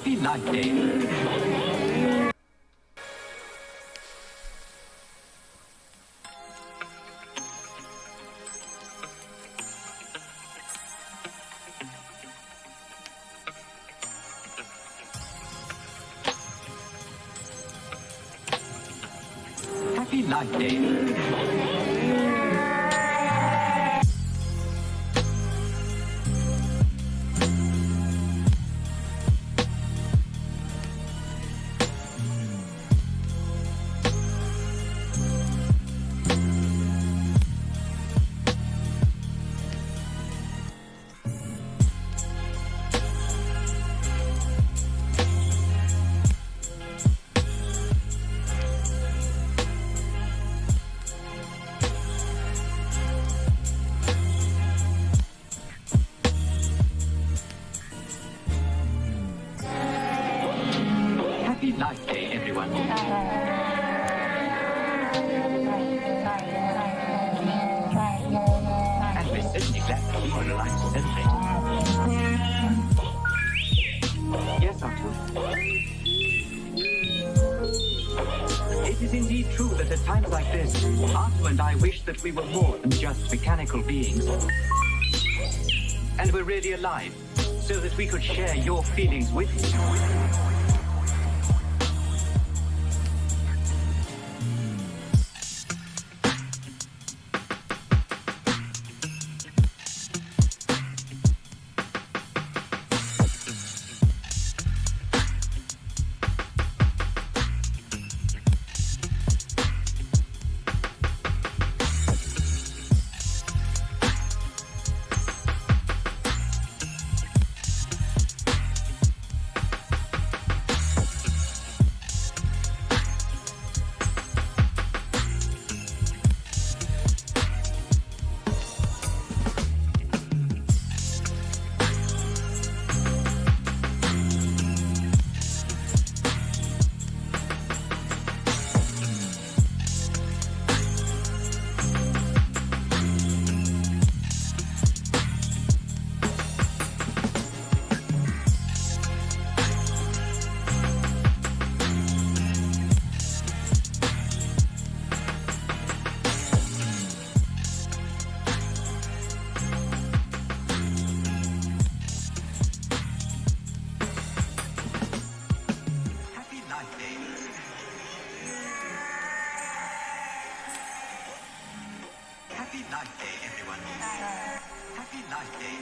Happy Life Day. Happy Life Day. Happy Life Day, everyone. And we're certainly glad that we were alive to celebrate. Yes, Uncle. It is indeed true that at times like this, Arthur and I wish that we were more than just mechanical beings. And we're really alive, so that we could share your feelings with you. Happy Life Day, everyone. Happy Life Day.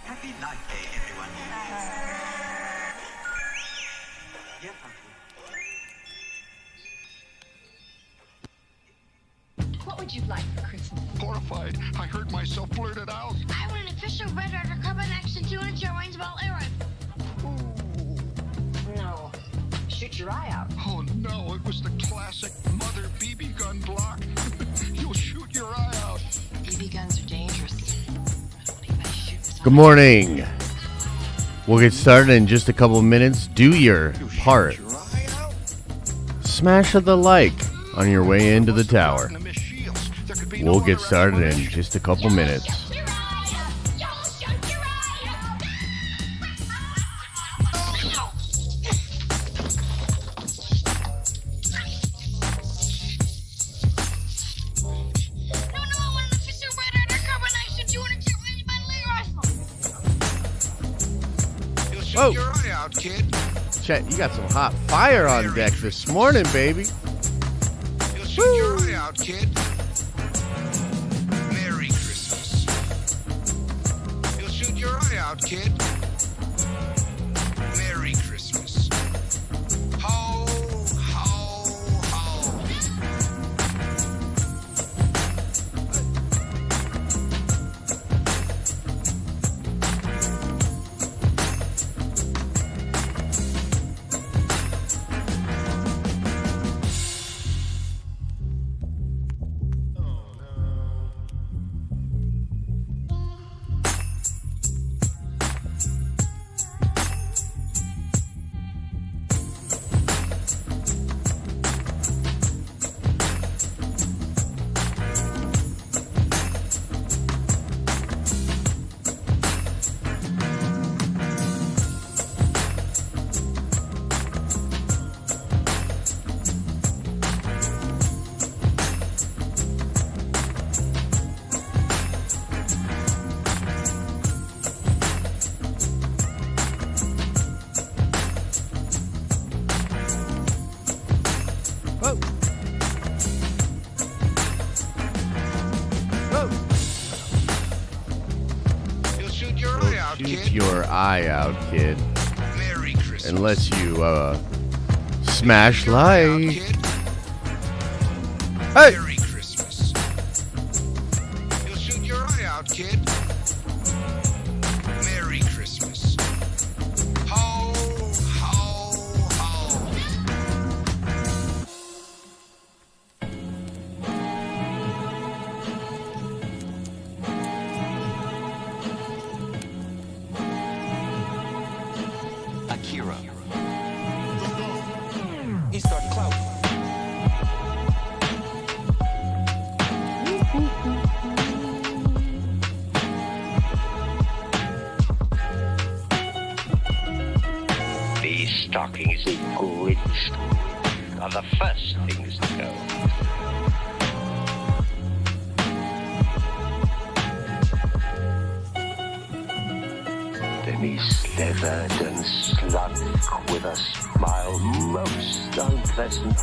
Happy Life Day, everyone. Yes, Uncle. What would you like for Christmas? Horrified, I heard myself blurt it out. I want an official Red Ryder Carbine Action 200 range ball air rifle. No. Shoot your eye out. Oh no, it was the classic mother BB gun block. You'll shoot your eye out. BB guns are dangerous. Good morning. We'll get started in just a couple of minutes. Do your part. Smash the like on your way into the tower. We'll get started in just a couple minutes. Whoa. Your eye out, kid. Chet, you got some hot fire on deck this morning, baby. You'll shoot your eye out, kid. Merry Christmas. You'll shoot your eye out, kid. Merry Christmas. Ho, ho, ho. out, Shoot kid. your eye out, kid. Merry Christmas. Unless you, smash Shoot your eye out, like. kid. Hey! Merry Christmas. You'll shoot your eye out, kid. Merry Christmas. Ho, ho, ho. Akira. He started clout. These stockings in Grinch are the first things to go. Then he slithered and slunk with a smile most unpleasant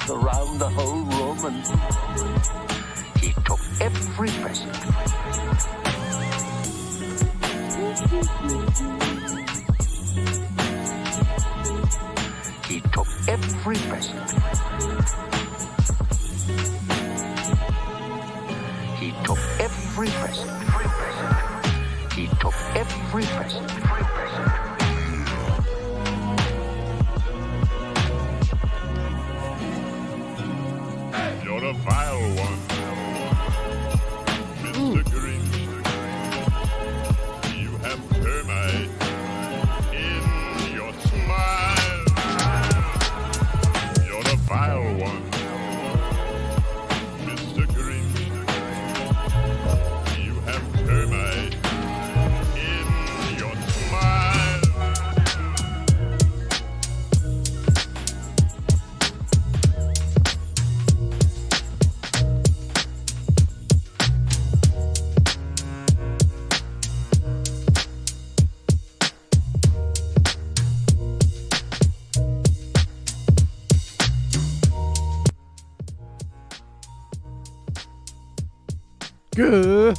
around the whole room, and he took every present. He took every present. He took every present. He took every present. You're a vile one, Mr. Grinch. You have termite in your smile. You're a vile one, Mr. Grinch. You have termite in your smile. Good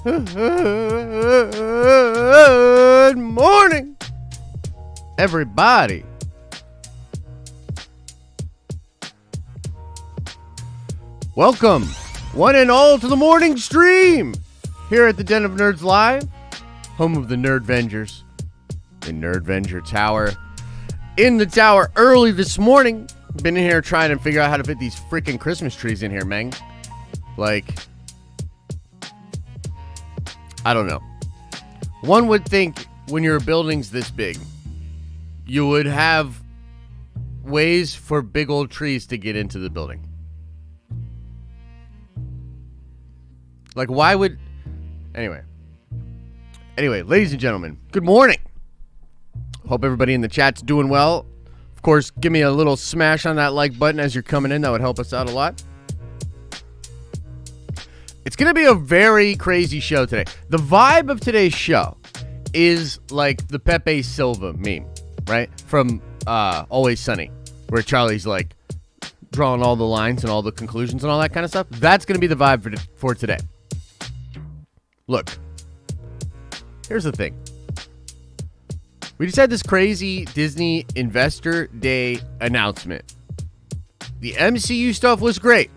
morning, everybody. Welcome, one and all, to the morning stream here at the Den of Nerds Live, home of the Nerdvengers, the Nerdvenger Tower. In the tower early this morning, been in here trying to figure out how to fit these freaking Christmas trees in here, man. Like, I don't know. One would think when your building's this big, you would have ways for big old trees to get into the building. Like, why would... Anyway, ladies and gentlemen, good morning. Hope everybody in the chat's doing well. Of course, give me a little smash on that like button as you're coming in. That would help us out a lot. It's going to be a very crazy show today. The vibe of today's show is like the Pepe Silva meme, right? From Always Sunny, where Charlie's like drawing all the lines and all the conclusions and all that kind of stuff. That's going to be the vibe for today. Look, here's the thing. We just had this crazy Disney Investor Day announcement. The MCU stuff was great.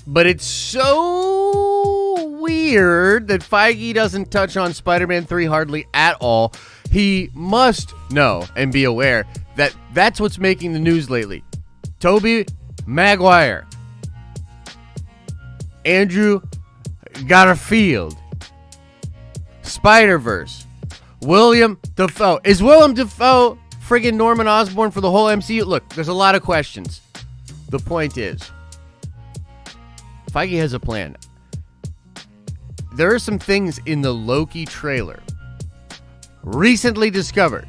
But it's so weird that Feige doesn't touch on Spider-Man 3 hardly at all. He must know and be aware that that's what's making the news lately. Tobey Maguire. Andrew Garfield. Spider-Verse. William Dafoe. Is Willem Dafoe friggin' Norman Osborn for the whole MCU? Look, there's a lot of questions. The point is, Feige has a plan. There are some things in the Loki trailer recently discovered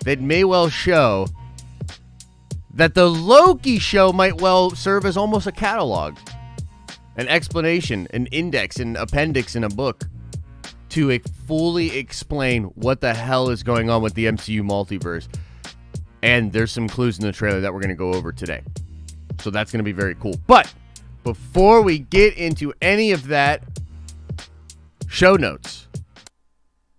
that may well show that the Loki show might well serve as almost a catalog, an explanation, an index, an appendix in a book to fully explain what the hell is going on with the MCU multiverse. And there's some clues in the trailer that we're going to go over today. So that's going to be very cool. But before we get into any of that, show notes.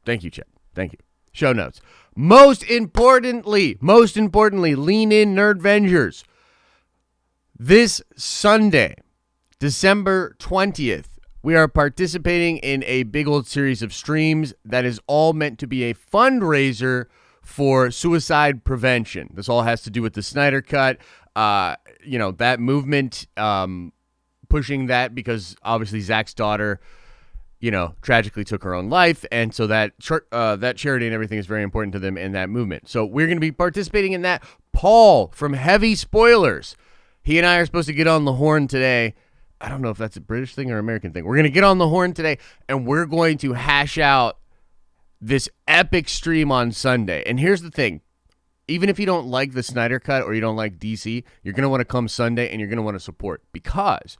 Thank you, Chet. Thank you. Show notes. Most importantly, lean in, Nerdvengers. This Sunday, December 20th, we are participating in a big old series of streams that is all meant to be a fundraiser for suicide prevention. This all has to do with the Snyder Cut, that movement, pushing that because obviously Zach's daughter, tragically took her own life, and so that charity and everything is very important to them in that movement. So we're going to be participating in that. Paul from Heavy Spoilers, he and I are supposed to get on the horn today. I don't know if that's a British thing or American thing. We're going to get on the horn today, and we're going to hash out this epic stream on Sunday. And here's the thing. Even if you don't like the Snyder Cut or you don't like DC, you're going to want to come Sunday, and you're going to want to support, because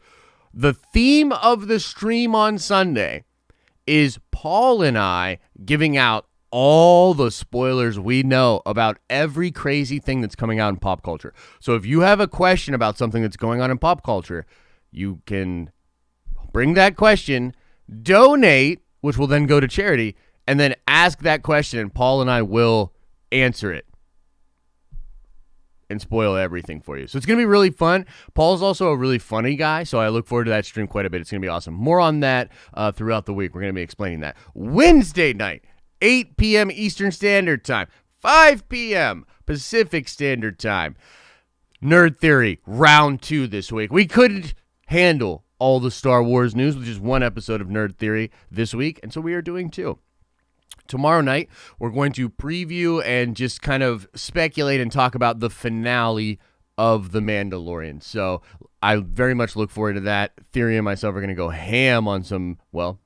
the theme of the stream on Sunday is Paul and I giving out all the spoilers we know about every crazy thing that's coming out in pop culture. So if you have a question about something that's going on in pop culture, you can bring that question, donate, which will then go to charity, and then ask that question, and Paul and I will answer it and spoil everything for you. So it's going to be really fun. Paul's also a really funny guy, so I look forward to that stream quite a bit. It's going to be awesome. More on that throughout the week. We're going to be explaining that. Wednesday night, 8 p.m. Eastern Standard Time, 5 p.m. Pacific Standard Time. Nerd Theory, round 2 this week. We couldn't handle all the Star Wars news with just one episode of Nerd Theory this week, and so we are doing 2. Tomorrow night, we're going to preview and just kind of speculate and talk about the finale of The Mandalorian. So I very much look forward to that. Theory and myself are going to go ham on some,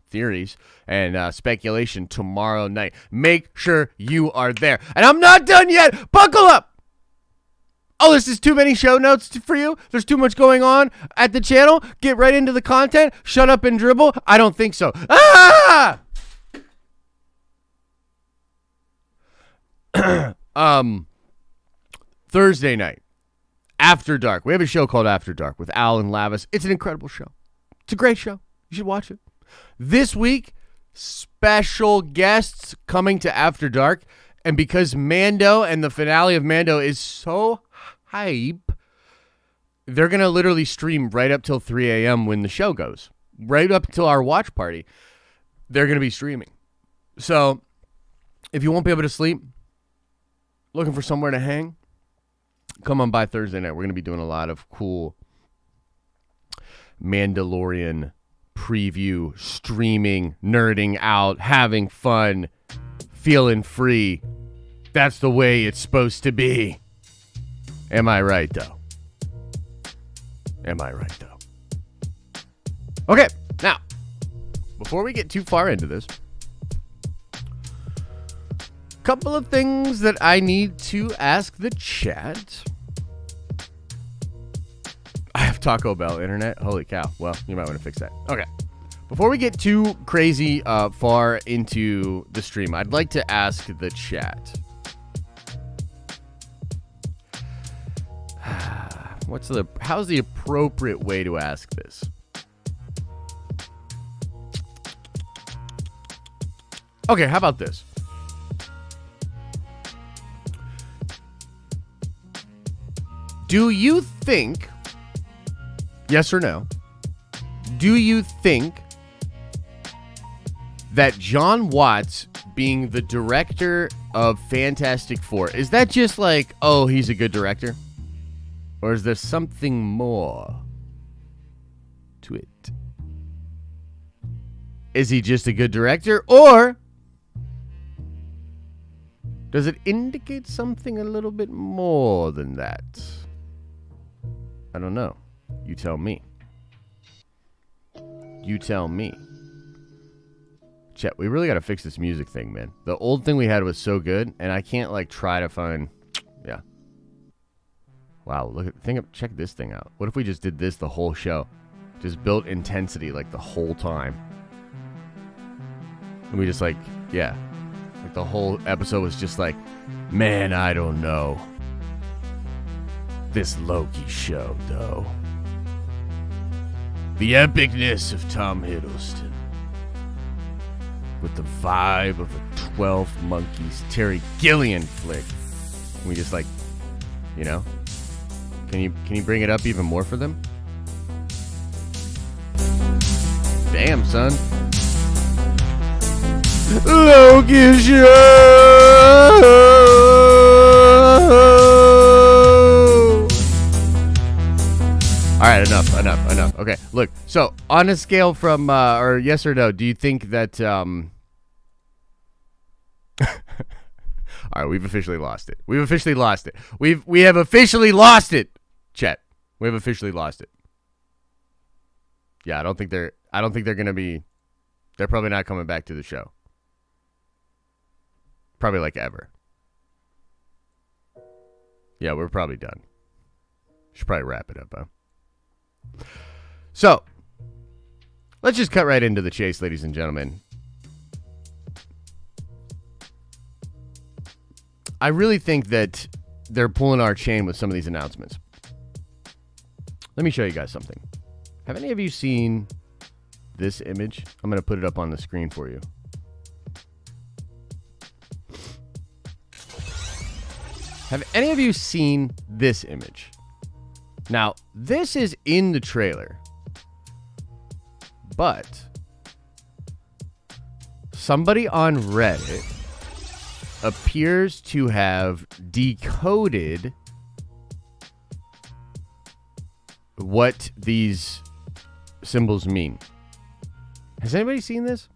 theories and speculation tomorrow night. Make sure you are there. And I'm not done yet. Buckle up. Oh, this is too many show notes for you? There's too much going on at the channel? Get right into the content? Shut up and dribble? I don't think so. Thursday night, After Dark. We have a show called After Dark with Alan Lavis. It's an incredible show. It's a great show. You should watch it. This week, special guests coming to After Dark. And because Mando and the finale of Mando is so hype, they're going to literally stream right up till 3 a.m. when the show goes. Right up till our watch party, they're going to be streaming. So if you won't be able to sleep, looking for somewhere to hang, come on by Thursday night. We're going to be doing a lot of cool Mandalorian preview, streaming, nerding out, having fun, feeling free. That's the way it's supposed to be. Am I right, though? Okay, now, before we get too far into this, couple of things that I need to ask the chat. I have Taco Bell internet. Holy cow. Well, you might want to fix that. Okay. Before we get too crazy far into the stream, I'd like to ask the chat. How's the appropriate way to ask this? Okay, how about this? Do you think, yes or no, do you think that Jon Watts being the director of Fantastic Four, is that just like, oh, he's a good director? Or is there something more to it? Is he just a good director? Or does it indicate something a little bit more than that? I don't know. You tell me. Chet, we really got to fix this music thing, man. The old thing we had was so good, and I can't, try to find... Yeah. Wow, check this thing out. What if we just did this the whole show? Just built intensity, the whole time. And we just, the whole episode was just man, I don't know. This Loki show, though. The epicness of Tom Hiddleston. With the vibe of a 12 Monkeys Terry Gilliam flick. We just like, you know, can you bring it up even more for them? Damn, son. Loki show. All right, enough. Okay, look. So on a scale from or yes or no, do you think that all right, we've officially lost it. We have officially lost it. Chet. We have officially lost it. Yeah, I don't think they're gonna be. They're probably not coming back to the show. Probably like ever. Yeah, we're probably done. Should probably wrap it up, huh? So, let's just cut right into the chase, ladies and gentlemen. I really think that they're pulling our chain with some of these announcements. Let me show you guys something. Have any of you seen this image? I'm going to put it up on the screen for you. Have any of you seen this image? Now, this is in the trailer, but somebody on Reddit appears to have decoded what these symbols mean. Has anybody seen this?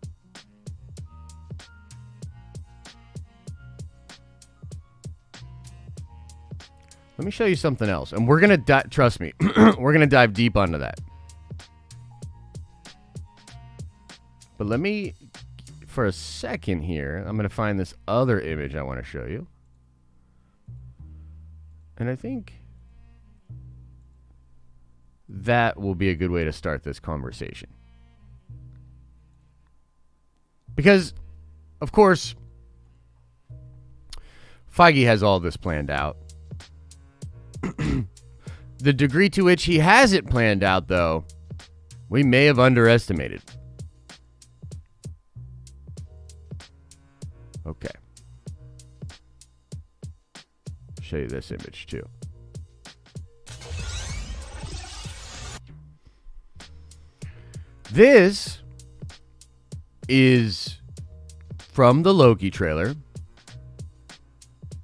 Let me show you something else. And we're going to, trust me, we're going to dive deep onto that. But let me, for a second here, I'm going to find this other image I want to show you. And I think that will be a good way to start this conversation. Because, of course, Feige has all this planned out. The degree to which he has it planned out, though, we may have underestimated. Okay. Show you this image, too. This is from the Loki trailer.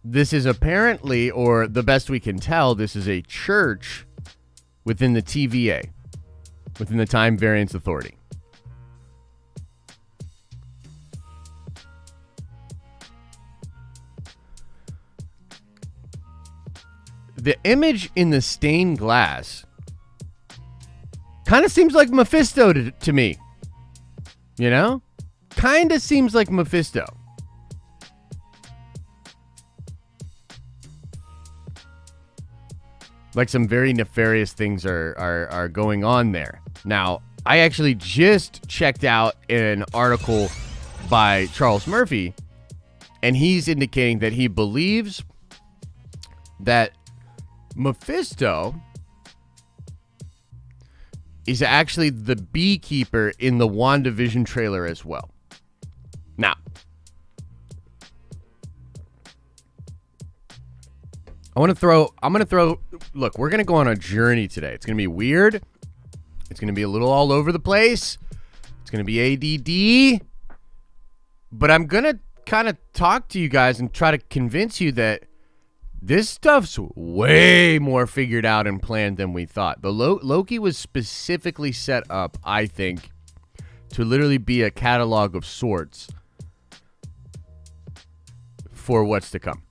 This is apparently, or the best we can tell, this is a church within the TVA, within the Time Variance Authority. The image in the stained glass kind of seems like Mephisto to me. You know? Kind of seems like Mephisto. Like some very nefarious things are going on there. Now, I actually just checked out an article by Charles Murphy, and he's indicating that he believes that Mephisto is actually the beekeeper in the WandaVision trailer as well. Now, I'm going to throw, look, we're going to go on a journey today. It's going to be weird. It's going to be a little all over the place. It's going to be ADD. But I'm going to kind of talk to you guys and try to convince you that this stuff's way more figured out and planned than we thought. The Loki was specifically set up, I think, to literally be a catalog of sorts for what's to come.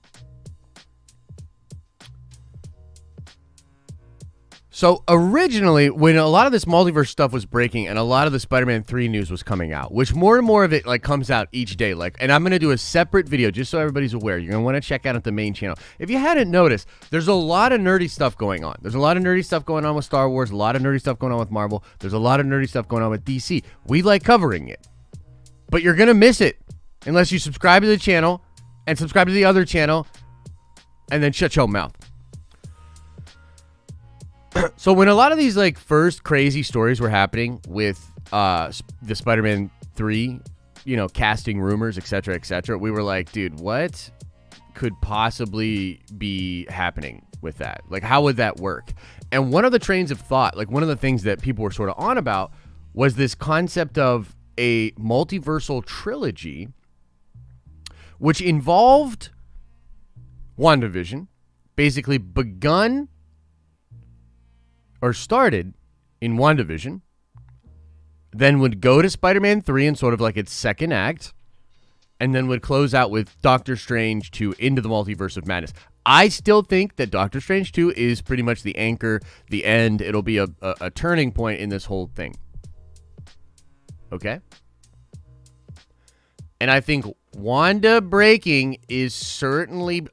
So originally, when a lot of this multiverse stuff was breaking and a lot of the Spider-Man 3 news was coming out, which more and more of it like comes out each day, like, and I'm going to do a separate video just so everybody's aware. You're going to want to check out at the main channel. If you hadn't noticed, there's a lot of nerdy stuff going on. There's a lot of nerdy stuff going on with Star Wars, a lot of nerdy stuff going on with Marvel. There's a lot of nerdy stuff going on with DC. We like covering it. But you're going to miss it unless you subscribe to the channel and subscribe to the other channel and then shut your mouth. So when a lot of these like first crazy stories were happening with the Spider-Man 3 casting rumors, etc., etc., we were like, dude, what could possibly be happening with that? Like, how would that work? And one of the trains of thought, like one of the things that people were sort of on about, was this concept of a multiversal trilogy, which involved WandaVision, basically begun or started in WandaVision, then would go to Spider-Man 3 in sort of like its second act, and then would close out with Doctor Strange 2 into the Multiverse of Madness. I still think that Doctor Strange 2 is pretty much the anchor, the end. It'll be a turning point in this whole thing. Okay? And I think Wanda breaking is certainly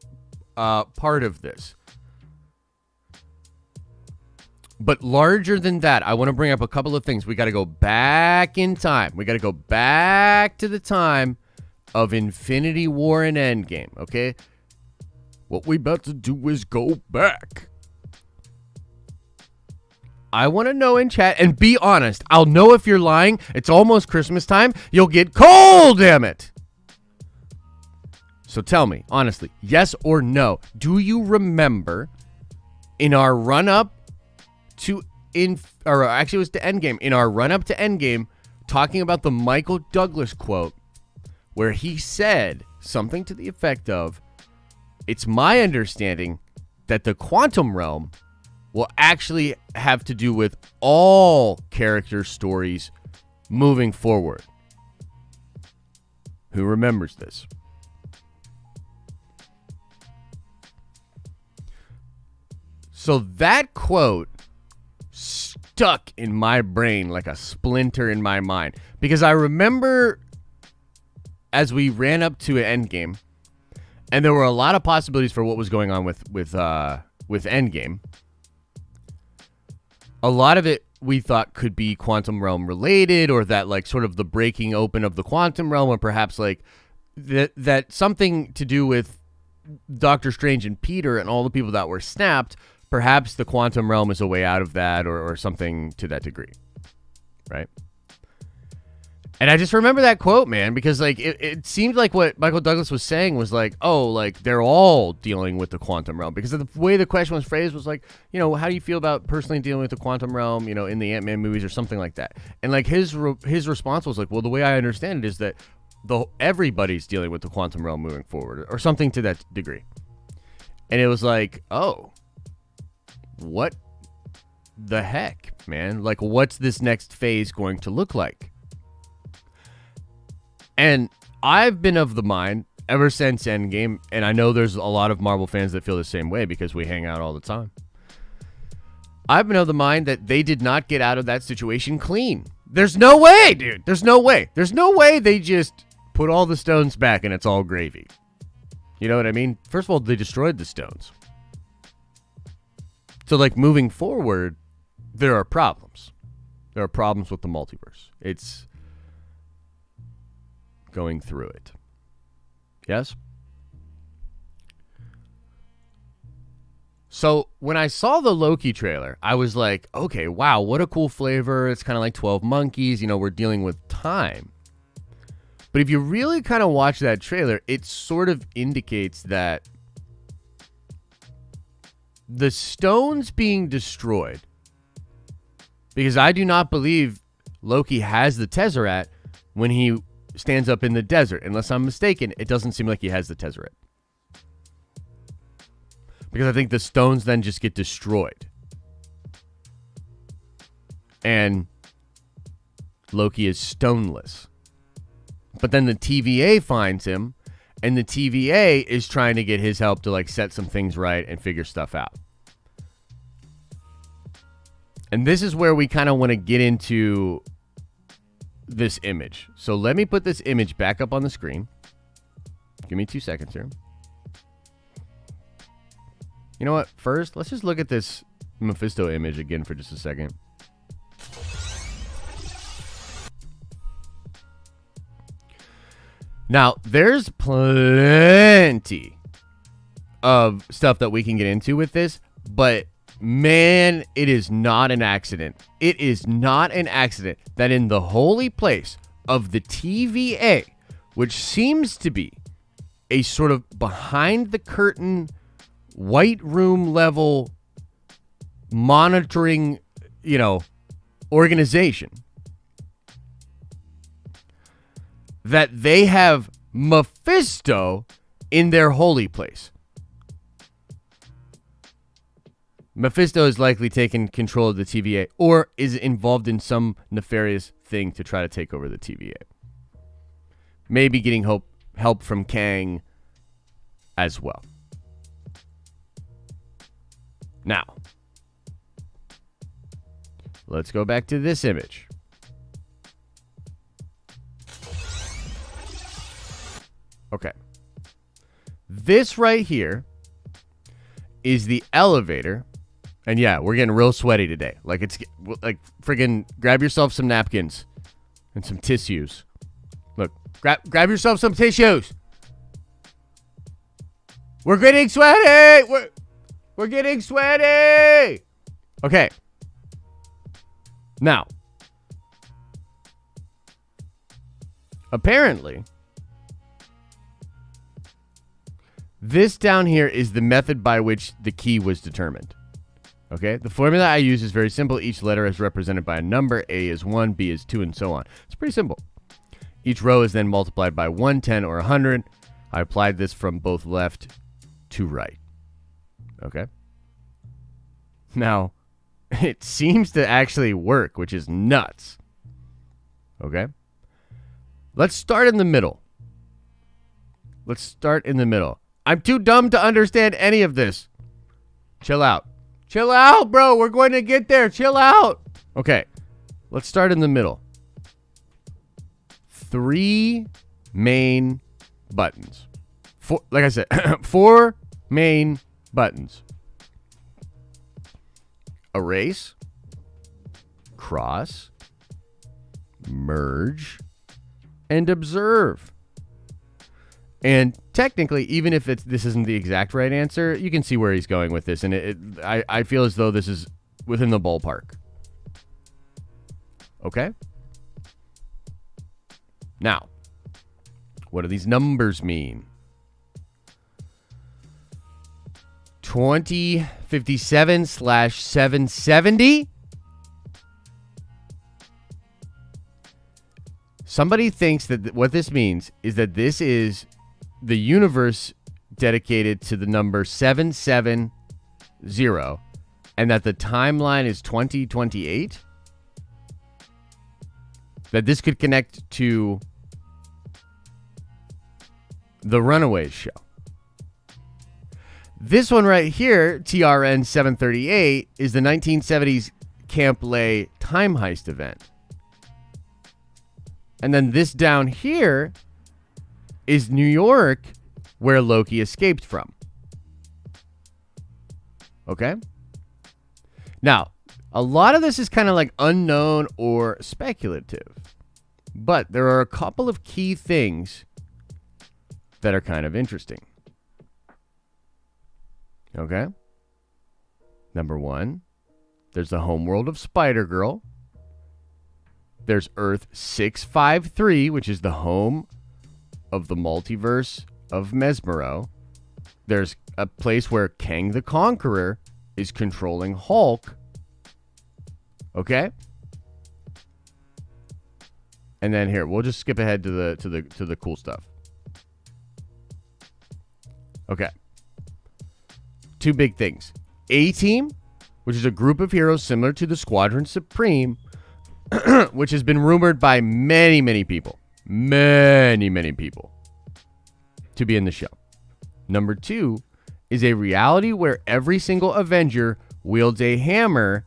part of this. But larger than that, I want to bring up a couple of things. We got to go back in time. We got to go back to the time of Infinity War and Endgame, okay? What we about to do is go back. I want to know in chat, and be honest. I'll know if you're lying. It's almost Christmas time. You'll get cold, damn it. So tell me, honestly, yes or no, do you remember in our run-up to actually it was to Endgame, in our run-up to Endgame, talking about the Michael Douglas quote, where he said something to the effect of, it's my understanding that the quantum realm will actually have to do with all character stories moving forward. Who remembers this? So that quote stuck in my brain like a splinter in my mind, because I remember as we ran up to an Endgame, and there were a lot of possibilities for what was going on with Endgame. A lot of it we thought could be quantum realm related, or that like sort of the breaking open of the quantum realm, or perhaps like that something to do with Doctor Strange and Peter and all the people that were snapped. Perhaps the quantum realm is a way out of that, or something to that degree, right? And I just remember that quote, man, because like it seemed like what Michael Douglas was saying was like, oh, like they're all dealing with the quantum realm, because of the way the question was phrased was like, how do you feel about personally dealing with the quantum realm, in the Ant-Man movies or something like that. And like his response was like, well, the way I understand it is that everybody's dealing with the quantum realm moving forward, or something to that degree. And it was like, oh, what the heck, man? Like, what's this next phase going to look like? And I've been of the mind ever since Endgame, and I know there's a lot of Marvel fans that feel the same way because we hang out all the time. I've been of the mind that they did not get out of that situation clean. There's no way, dude. There's no way. There's no way they just put all the stones back and it's all gravy. You know what I mean? First of all, they destroyed the stones. So, like, moving forward, there are problems. There are problems with the multiverse. It's going through it. Yes? So, when I saw the Loki trailer, I was like, okay, wow, what a cool flavor. It's kind of like 12 Monkeys. We're dealing with time. But if you really kind of watch that trailer, it sort of indicates that the stones being destroyed, because I do not believe Loki has the Tesseract when he stands up in the desert. Unless I'm mistaken, it doesn't seem like he has the Tesseract. Because I think the stones then just get destroyed. And Loki is stoneless. But then the TVA finds him, and the TVA is trying to get his help to like set some things right and figure stuff out. And this is where we kind of want to get into this image. So let me put this image back up on the screen. Give me 2 seconds here. You know what? First, let's just look at this Mephisto image again for just a second. Now, there's plenty of stuff that we can get into with this, but man, it is not an accident. It is not an accident that in the holy place of the TVA, which seems to be a sort of behind the curtain, white room level monitoring, organization, that they have Mephisto in their holy place. Mephisto is likely taken control of the TVA or is involved in some nefarious thing to try to take over the TVA. Maybe getting help from Kang as well. Now, let's go back to this image. Okay. This right here is the elevator. And yeah, we're getting real sweaty today. Like, it's like friggin' grab yourself some napkins and some tissues. Look, grab yourself some tissues. We're getting sweaty. We're getting sweaty. Okay. Now, apparently, this down here is the method by which the key was determined. Okay, the formula I use is very simple. Each letter is represented by a number. A is 1, B is 2, and so on. It's pretty simple. Each row is then multiplied by 1, 10, or 100. I applied this from both left to right. Okay. Now, it seems to actually work, which is nuts. Okay. Let's start in the middle. I'm too dumb to understand any of this. Chill out. Chill out, bro. We're going to get there. Chill out. Okay. Let's start in the middle. 3 main buttons. Like I said, 4 main buttons. Erase, cross, merge, and observe. And technically, even if this isn't the exact right answer, you can see where he's going with this. And I feel as though this is within the ballpark. Okay? Now, what do these numbers mean? 2057/770. Somebody thinks that what this means is that this is the universe dedicated to the number 770 and that the timeline is 2028. That this could connect to the Runaways show. This one right here, TRN 738, is the 1970s Camp Lay time heist event. And then this down here is New York, where Loki escaped from. Okay? Now, a lot of this is kind of like unknown or speculative. But there are a couple of key things that are kind of interesting. Okay? Number 1, there's the homeworld of Spider-Girl. There's Earth 653, which is the home of the multiverse of Mesmero. There's a place where Kang the Conqueror is controlling Hulk. Okay? And then here, we'll just skip ahead to the cool stuff. Okay. 2 big things. A-Team, which is a group of heroes similar to the Squadron Supreme, which has been rumored by many, many people. Many people to be in the show. Number 2 is a reality where every single Avenger wields a hammer,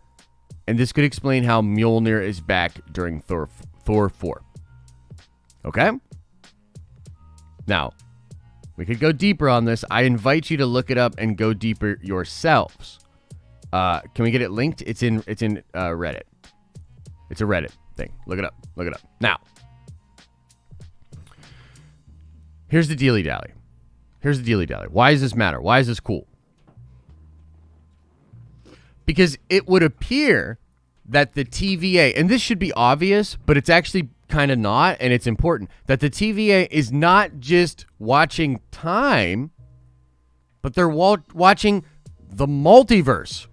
and this could explain how Mjolnir is back during Thor 4. Okay? Now, we could go deeper on this. I invite you to look it up and go deeper yourselves. Can we get it linked? It's in Reddit. It's a Reddit thing. Look it up. Now, here's the dealy dally. Why does this matter? Why is this cool? Because it would appear that the TVA, and this should be obvious, but it's actually kind of not, and it's important, that the TVA is not just watching time, but they're watching the multiverse.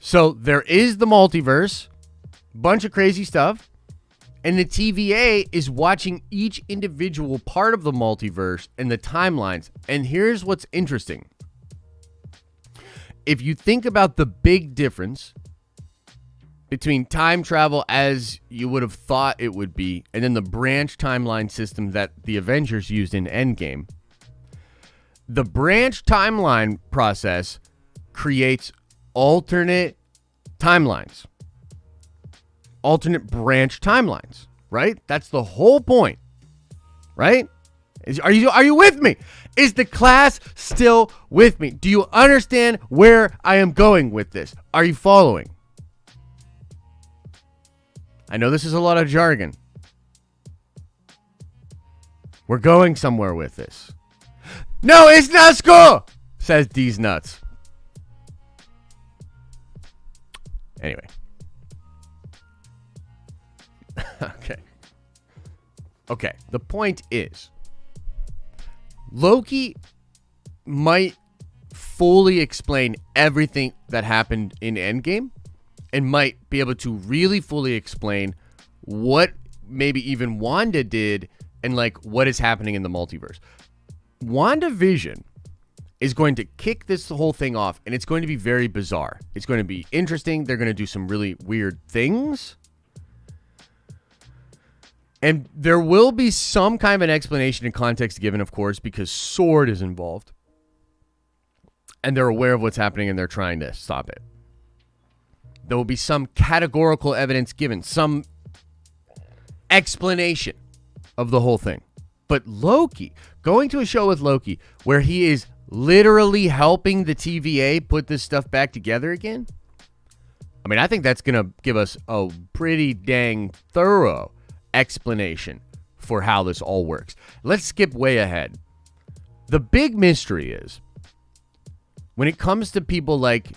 So there is the multiverse, bunch of crazy stuff, and the TVA is watching each individual part of the multiverse and the timelines. And here's what's interesting. If you think about the big difference between time travel as you would have thought it would be, and then the branch timeline system that the Avengers used in Endgame, the branch timeline process creates alternate timelines, alternate branch timelines, right? That's the whole point, right? Are you with me? Is the class still with me? Do you understand where I am going with this? Are you following? I know this is a lot of jargon. We're going somewhere with this. No, it's not school, says D's nuts. Anyway. Okay. The point is, Loki might fully explain everything that happened in Endgame and might be able to really fully explain what maybe even Wanda did and like what is happening in the multiverse. WandaVision is going to kick this whole thing off, and it's going to be very bizarre. It's going to be interesting. They're going to do some really weird things. And there will be some kind of an explanation and context given, of course, because S.W.O.R.D. is involved. And they're aware of what's happening, and they're trying to stop it. There will be some categorical evidence given, some explanation of the whole thing. But Loki, going to a show with Loki, where he is literally helping the TVA put this stuff back together again, I mean, I think that's going to give us a pretty dang thorough explanation for how this all works. Let's skip way ahead. The big mystery is, when it comes to people like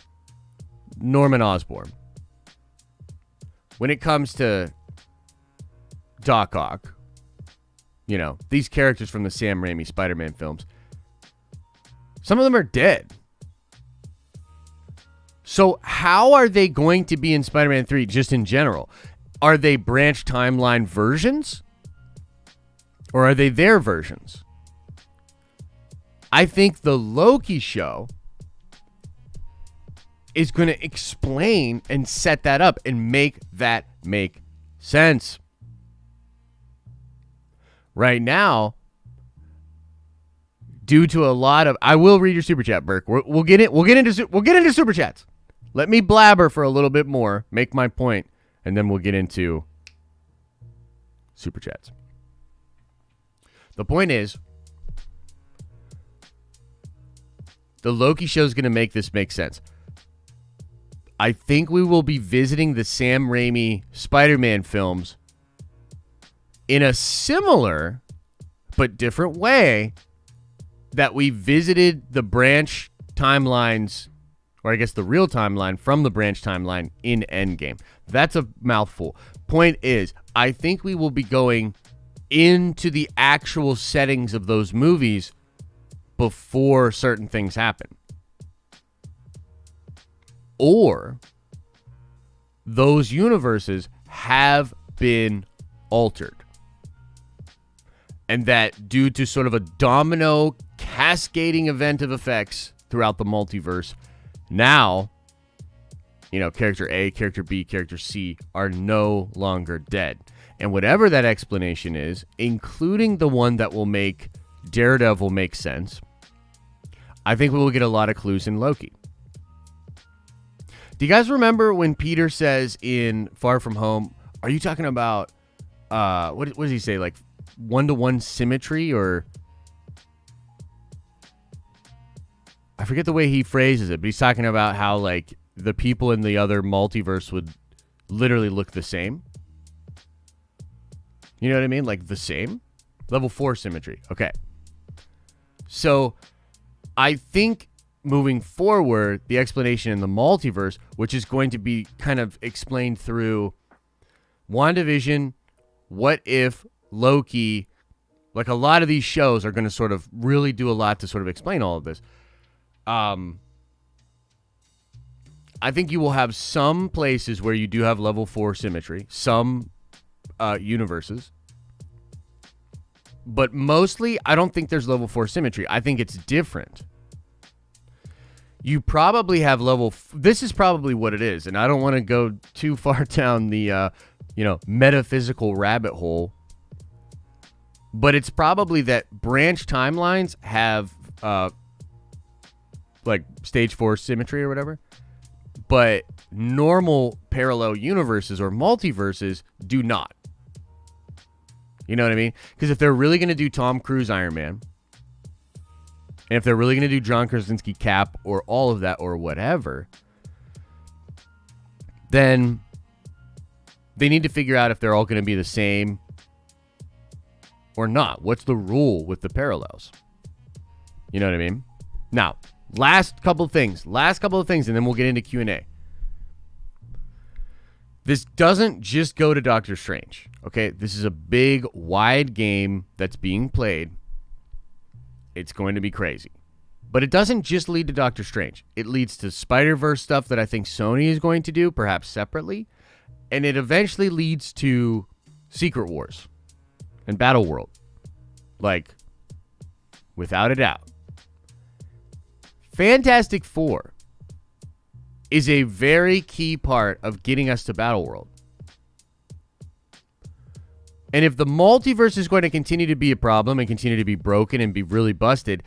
Norman Osborn, when it comes to Doc Ock, you know, these characters from the Sam Raimi Spider-Man films, some of them are dead. So how are they going to be in Spider-Man 3 just in general? Are they branch timeline versions? Or are they their versions? I think the Loki show is going to explain and set that up and make that make sense. Right now, due to a lot of, I will read your super chat, Burke. We'll get into super chats. Let me blabber for a little bit more, make my point, and then we'll get into super chats. The point is, the Loki show is going to make this make sense. I think we will be visiting the Sam Raimi Spider-Man films in a similar but different way that we visited the branch timelines, or I guess the real timeline from the branch timeline in Endgame. That's a mouthful. Point is, I think we will be going into the actual settings of those movies before certain things happen. Or those universes have been altered. And that due to sort of a domino cascading event of effects throughout the multiverse, now, you know, character A, character B, character C are no longer dead. And whatever that explanation is, including the one that will make Daredevil make sense, I think we will get a lot of clues in Loki. Do you guys remember when Peter says in Far From Home, are you talking about, what does he say, like one-to-one symmetry, or I forget the way he phrases it, but he's talking about how like the people in the other multiverse would literally look the same. You know what I mean? Like the same. Level 4 symmetry. Okay. So I think moving forward, the explanation in the multiverse, which is going to be kind of explained through WandaVision, What If, Loki, like a lot of these shows are going to sort of really do a lot to sort of explain all of this. I think you will have some places where you do have level 4 symmetry, some universes. But mostly, I don't think there's level 4 symmetry. I think it's different. You probably have this is probably what it is, and I don't want to go too far down the, metaphysical rabbit hole. But it's probably that branch timelines have, like, stage 4 symmetry or whatever. But normal parallel universes or multiverses do not. You know what I mean? Because if they're really going to do Tom Cruise Iron Man, and if they're really going to do John Krasinski Cap or all of that or whatever, then they need to figure out if they're all going to be the same or not. What's the rule with the parallels? You know what I mean? Now, last couple of things, and then we'll get into Q&A. This doesn't just go to Doctor Strange, okay? This is a big, wide game that's being played. It's going to be crazy. But it doesn't just lead to Doctor Strange. It leads to Spider-Verse stuff that I think Sony is going to do, perhaps separately. And it eventually leads to Secret Wars and Battle World. Like, without a doubt. Fantastic Four is a very key part of getting us to Battle World. And if the multiverse is going to continue to be a problem and continue to be broken and be really busted,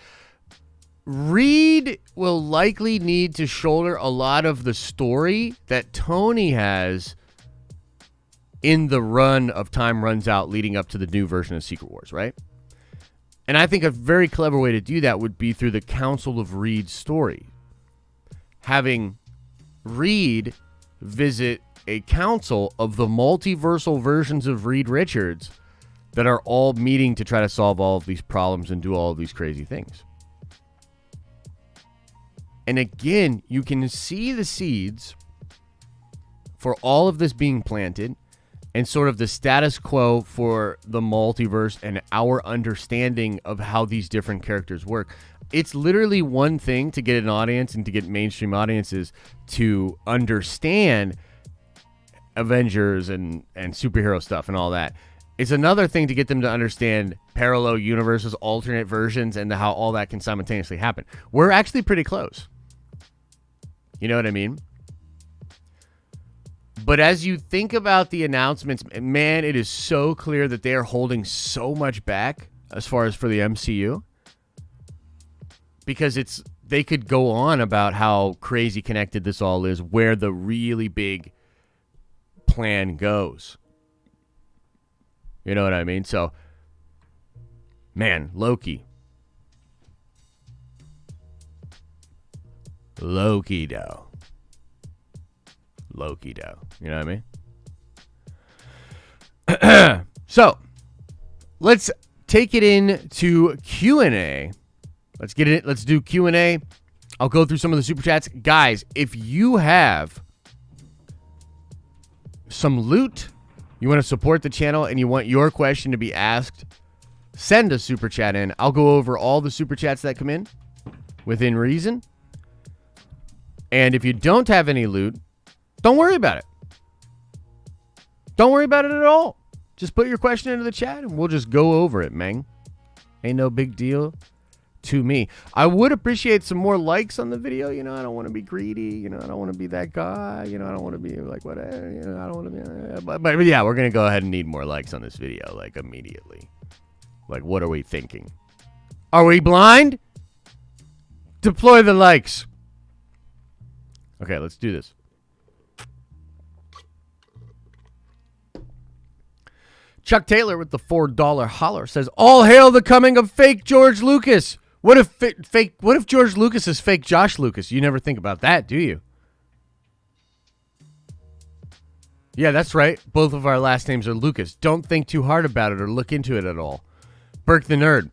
Reed will likely need to shoulder a lot of the story that Tony has in the run of Time Runs Out leading up to the new version of Secret Wars, right? And I think a very clever way to do that would be through the Council of Reed's story. Having Reed visit a council of the multiversal versions of Reed Richards that are all meeting to try to solve all of these problems and do all of these crazy things. And again, you can see the seeds for all of this being planted and sort of the status quo for the multiverse and our understanding of how these different characters work. It's literally one thing to get an audience and to get mainstream audiences to understand Avengers and superhero stuff and all that. It's another thing to get them to understand parallel universes, alternate versions, and how all that can simultaneously happen. We're actually pretty close. You know what I mean? But as you think about the announcements, man, it is so clear that they are holding so much back as far as for the MCU. Because they could go on about how crazy connected this all is, where the really big plan goes. You know what I mean? So, man, Loki though. You know what I mean? So, let's take it into Q&A. Let's get it. Let's do Q&A. I'll go through some of the super chats. Guys, if you have some loot, you want to support the channel, and you want your question to be asked, send a super chat in. I'll go over all the super chats that come in within reason. And if you don't have any loot, don't worry about it. Don't worry about it at all. Just put your question into the chat, and we'll just go over it, man. Ain't no big deal to me. I would appreciate some more likes on the video. You know, I don't want to be greedy. You know, I don't want to be that guy. You know, I don't want to be like, whatever. You know, I don't want to be. But yeah, we're going to go ahead and need more likes on this video, like, immediately. Like, what are we thinking? Are we blind? Deploy the likes. Okay, let's do this. Chuck Taylor with the $4 holler says, "All hail the coming of fake George Lucas." What if George Lucas is fake Josh Lucas? You never think about that, do you? Yeah, that's right. Both of our last names are Lucas. Don't think too hard about it or look into it at all. Burke the Nerd.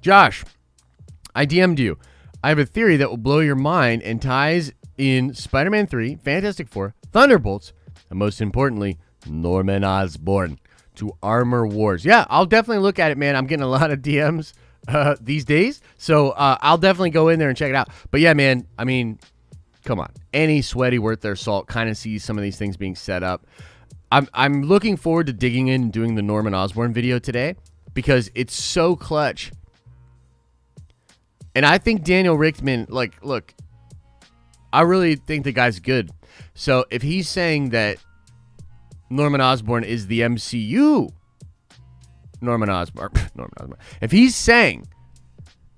Josh, I DM'd you. I have a theory that will blow your mind and ties in Spider-Man 3, Fantastic Four, Thunderbolts, and most importantly, Norman Osborn to Armor Wars. Yeah, I'll definitely look at it, man. I'm getting a lot of DMs these days, so I'll definitely go in there and check it out. But yeah, man, I mean, come on. Any sweaty worth their salt kind of sees some of these things being set up. I'm looking forward to digging in and doing the Norman Osborn video today because it's so clutch. And I think Daniel Richtman, like, look, I really think the guy's good. So if he's saying that Norman Osborn is the MCU Norman Osborn, if he's saying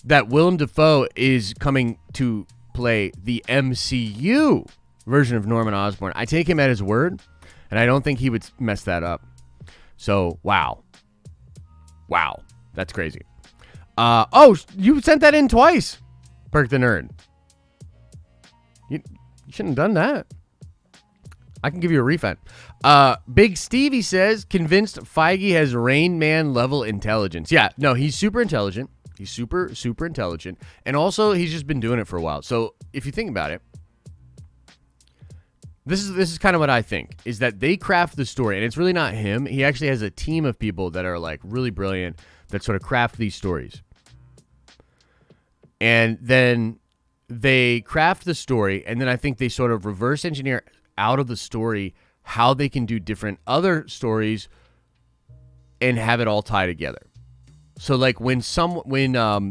that Willem Dafoe is coming to play the MCU version of Norman Osborn, I take him at his word, and I don't think he would mess that up. So, wow, that's crazy. Oh, you sent that in twice, Perk the Nerd. You shouldn't have done that. I can give you a refund. Big Stevie says, convinced Feige has Rain Man level intelligence. Yeah, no, he's super intelligent. He's super, super intelligent. And also, he's just been doing it for a while. So, if you think about it, this is kind of what I think, is that they craft the story. And it's really not him. He actually has a team of people that are, like, really brilliant that sort of craft these stories. And then they craft the story, and then I think they sort of reverse engineer out of the story how they can do different other stories and have it all tie together. So like when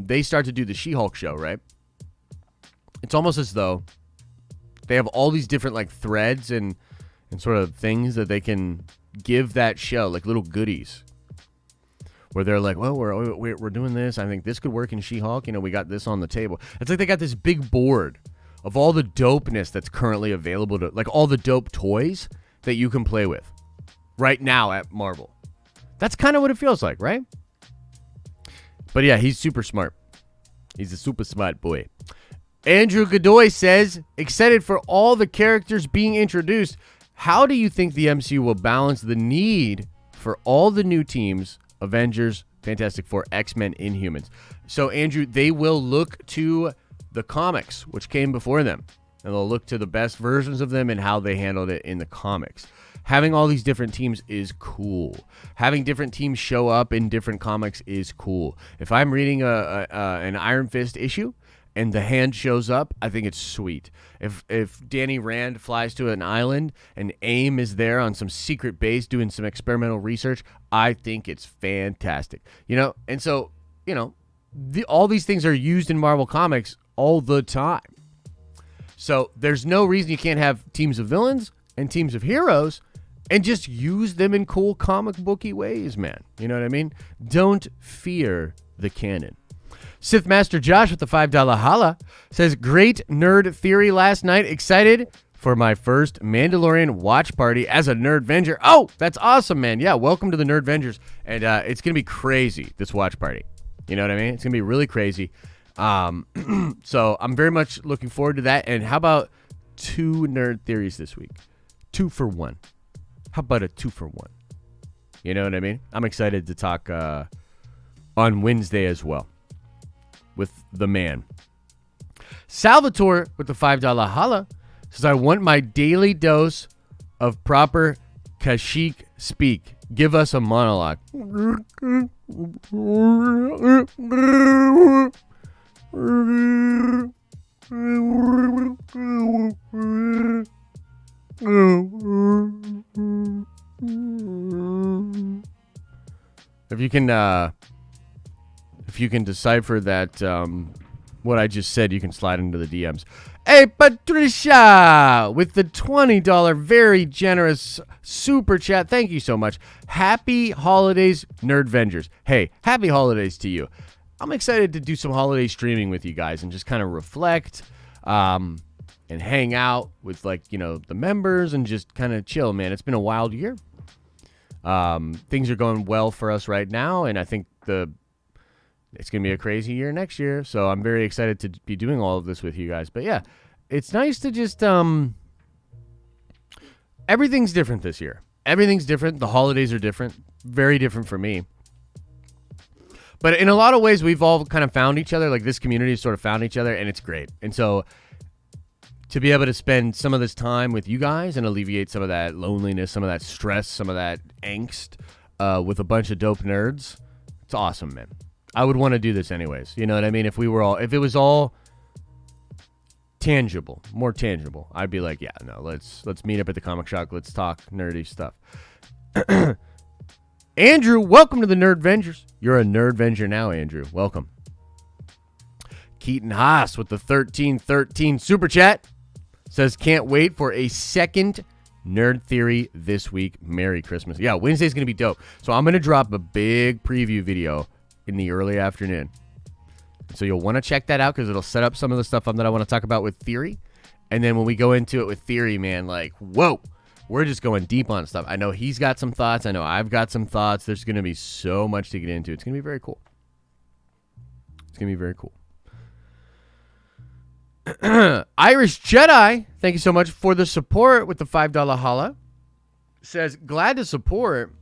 they start to do the She-Hulk show, right? It's almost as though they have all these different like threads and sort of things that they can give that show, like little goodies. Where they're like, well, we're doing this. I think this could work in She-Hulk. You know, we got this on the table. It's like they got this big board of all the dopeness that's currently available to, like all the dope toys that you can play with right now at Marvel. That's kind of what it feels like, right? But yeah, he's super smart. He's a super smart boy. Andrew Godoy says, excited for all the characters being introduced. How do you think the MCU will balance the need for all the new teams, Avengers, Fantastic Four, X-Men, Inhumans? So, Andrew, they will look to the comics, which came before them, and they'll look to the best versions of them and how they handled it in the comics. Having all these different teams is cool. Having different teams show up in different comics is cool. If I'm reading an Iron Fist issue and the Hand shows up, I think it's sweet. If Danny Rand flies to an island and AIM is there on some secret base doing some experimental research, I think it's fantastic. You know, and so, you know, all these things are used in Marvel Comics all the time. So there's no reason you can't have teams of villains and teams of heroes and just use them in cool comic booky ways, man. You know what I mean? Don't fear the canon. Sith Master Josh with the $5 holla says, great nerd theory last night. Excited for my first Mandalorian watch party as a Nerd Venger. Oh, that's awesome, man. Yeah, welcome to the Nerd Vengers. And it's going to be crazy, this watch party. You know what I mean? It's going to be really crazy. So I'm very much looking forward to that. And how about 2 nerd theories this week? 2 for 1. How about a 2 for 1? You know what I mean? I'm excited to talk on Wednesday as well with the man. Salvatore with the $5 holla says, I want my daily dose of proper Kashyyyk speak. Give us a monologue. If you can decipher that, what I just said, you can slide into the DMs. Hey, Patricia, with the $20 very generous super chat. Thank you so much. Happy holidays, Nerd Vengers. Hey, happy holidays to you. I'm excited to do some holiday streaming with you guys and just kind of reflect and hang out with, like, you know, the members and just kind of chill, man. It's been a wild year. Things are going well for us right now, and I think it's going to be a crazy year next year, so I'm very excited to be doing all of this with you guys. But yeah, it's nice to just, everything's different this year. Everything's different. The holidays are different. Very different for me. But in a lot of ways, we've all kind of found each other. Like, this community has sort of found each other, and it's great. And so to be able to spend some of this time with you guys and alleviate some of that loneliness, some of that stress, some of that angst with a bunch of dope nerds. It's awesome, man. I would want to do this anyways. You know what I mean? If it was all tangible, more tangible, I'd be like, yeah, no, let's meet up at the comic shop. Let's talk nerdy stuff. Andrew, welcome to the Nerd Vengers. You're a Nerd Venger now, Andrew. Welcome. Keaton Haas with the 1313 super chat says, can't wait for a second Nerd Theory this week. Merry Christmas. Yeah, Wednesday's going to be dope. So I'm going to drop a big preview video in the early afternoon. So you'll want to check that out because it'll set up some of the stuff that I want to talk about with Theory. And then when we go into it with Theory, man, like, whoa, we're just going deep on stuff. I know he's got some thoughts. I know I've got some thoughts. There's going to be so much to get into. It's going to be very cool. It's going to be very cool. Irish Jedi, thank you so much for the support with the $5 holla. Says, glad to support.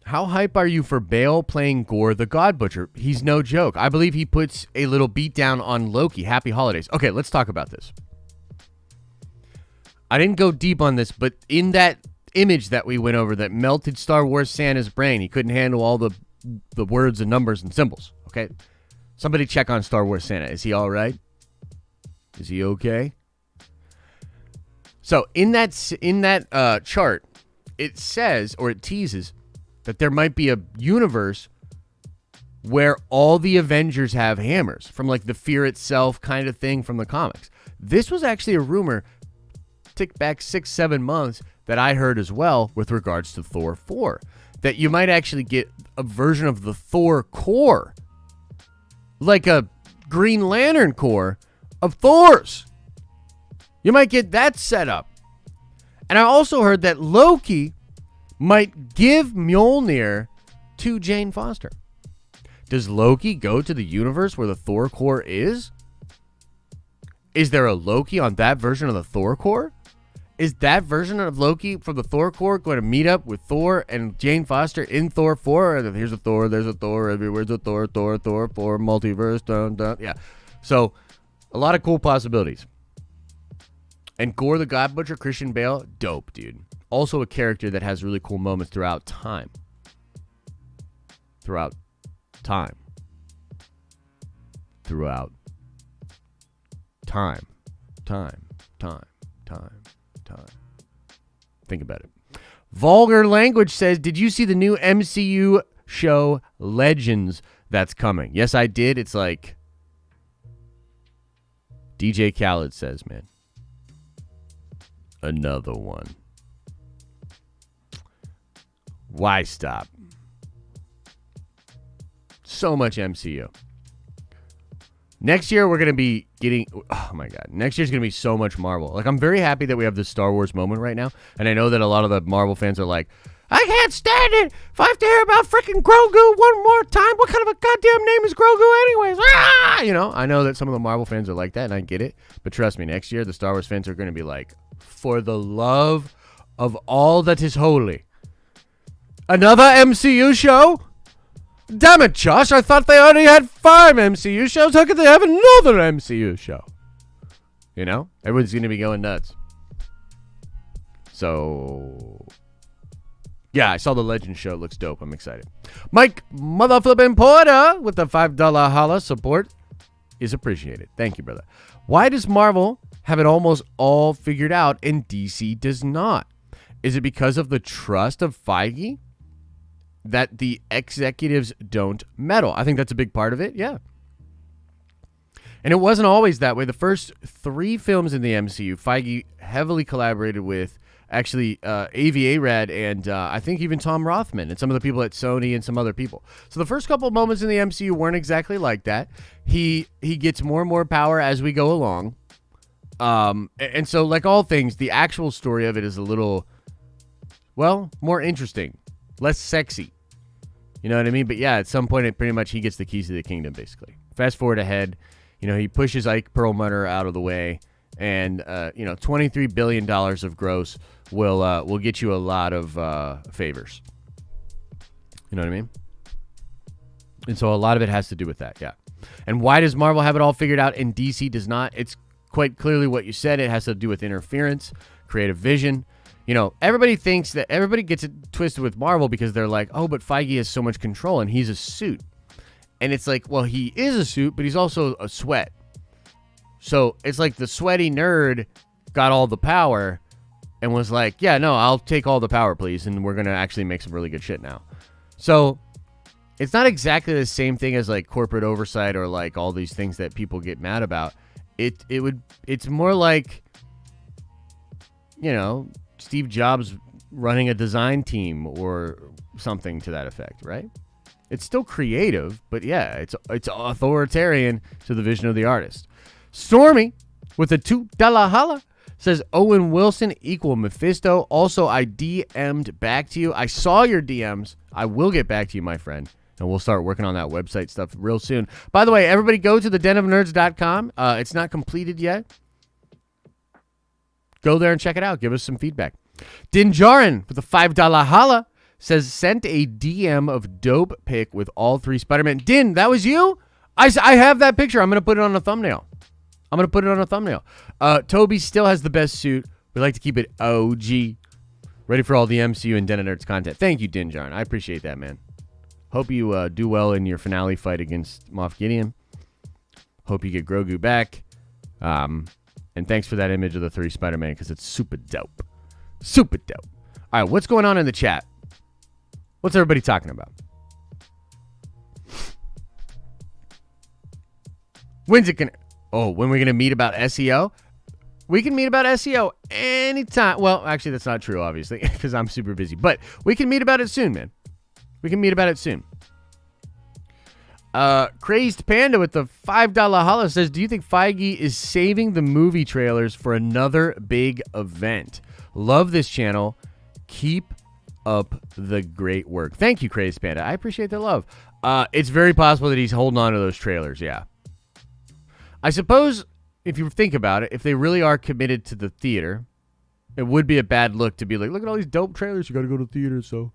How hype are you for Bale playing Gore the God Butcher? He's no joke. I believe he puts a little beat down on Loki. Happy holidays. Okay, let's talk about this. I didn't go deep on this, but in that image that we went over that melted Star Wars Santa's brain, he couldn't handle all the words and numbers and symbols. Okay? Somebody check on Star Wars Santa. Is he all right? Is he okay? So in that chart, it says, or it teases, that there might be a universe where all the Avengers have hammers, from like the Fear Itself kind of thing from the comics. This was actually a rumor, tick back 6-7 months, that I heard as well with regards to Thor 4, that you might actually get a version of the Thor core, like a Green Lantern core of Thor's. You might get that set up. And I also heard that Loki might give Mjolnir to Jane Foster. Does Loki go to the universe where the Thor core is? Is there a Loki on that version of the Thor core? Is that version of Loki from the Thor core going to meet up with Thor and Jane Foster in Thor 4? Here's a Thor, there's a Thor, everywhere's a Thor, Thor 4, multiverse, dun, dun. Yeah. So, a lot of cool possibilities. And Gore the God Butcher, Christian Bale, dope, dude. Also a character that has really cool moments throughout time. Throughout time. Throughout time. Time. Time. Time. Time. Think about it. Vulgar Language says, did you see the new MCU show Legends that's coming? Yes, I did. It's like DJ Khaled says, man. Another one. Why stop? So much MCU. Next year, we're going to be getting... Oh, my God. Next year's going to be so much Marvel. Like, I'm very happy that we have this Star Wars moment right now. And I know that a lot of the Marvel fans are like, I can't stand it if I have to hear about freaking Grogu one more time. What kind of a goddamn name is Grogu anyways? Ah! You know, I know that some of the Marvel fans are like that, and I get it. But trust me, next year, the Star Wars fans are going to be like, for the love of all that is holy. Another MCU show? Damn it, Josh. I thought they already had 5 MCU shows. How could they have another MCU show? You know? Everyone's going to be going nuts. So, yeah, I saw the Legends show. It looks dope. I'm excited. Mike Motherflippin' Porter with the $5 holla support is appreciated. Thank you, brother. Why does Marvel have it almost all figured out and DC does not? Is it because of the trust of Feige that the executives don't meddle? I think that's a big part of it, yeah. And it wasn't always that way. The first 3 films in the MCU, Feige heavily collaborated with, actually, Avi Arad and I think even Tom Rothman and some of the people at Sony and some other people. So the first couple of moments in the MCU weren't exactly like that. He gets more and more power as we go along. And so, like all things, the actual story of it is a little, well, more interesting. Less sexy. You know what I mean? But yeah, at some point, he gets the keys to the kingdom, basically. Fast forward ahead, he pushes Ike Perlmutter out of the way, and, $23 billion of gross will get you a lot of favors. You know what I mean? And so a lot of it has to do with that, yeah. And why does Marvel have it all figured out and DC does not? It's quite clearly what you said. It has to do with interference, creative vision. You know, everybody thinks that everybody gets it twisted with Marvel because they're like, oh, but Feige has so much control and he's a suit. And it's like, well, he is a suit, but he's also a sweat. So it's like the sweaty nerd got all the power and was like, yeah, no, I'll take all the power, please. And we're going to actually make some really good shit now. So it's not exactly the same thing as like corporate oversight or like all these things that people get mad about. It's more like, you know, Steve Jobs running a design team or something to that effect, right? It's still creative, but yeah, it's authoritarian to the vision of the artist. Stormy with a $2 holla says Owen Wilson equal Mephisto. Also, I DM'd back to you. I saw your DMs. I will get back to you, my friend. And we'll start working on that website stuff real soon. By the way, everybody go to thedenofnerds.com. It's not completed yet. Go there and check it out. Give us some feedback. Dinjarin with a $5 holla says, sent a DM of dope pic with all 3 Spider-Man. Din, that was you? I have that picture. I'm going to put it on a thumbnail. Tobey still has the best suit. We like to keep it OG. Ready for all the MCU and Den of Nerds content. Thank you, Dinjarin. I appreciate that, man. Hope you do well in your finale fight against Moff Gideon. Hope you get Grogu back. And thanks for that image of the 3 Spider-Man because it's super dope. Super dope. All right, what's going on in the chat? What's everybody talking about? When's it gonna... Oh, when we're gonna meet about SEO? We can meet about SEO anytime. Well, actually, that's not true, obviously, because I'm super busy. But we can meet about it soon, man. We can meet about it soon. Crazed Panda with the $5 holla says, do you think Feige is saving the movie trailers for another big event? Love this channel. Keep up the great work. Thank you, Crazed Panda. I appreciate the love. It's very possible that he's holding on to those trailers, yeah. I suppose, if you think about it, if they really are committed to the theater, it would be a bad look to be like, look at all these dope trailers. You got to go to the theater, so...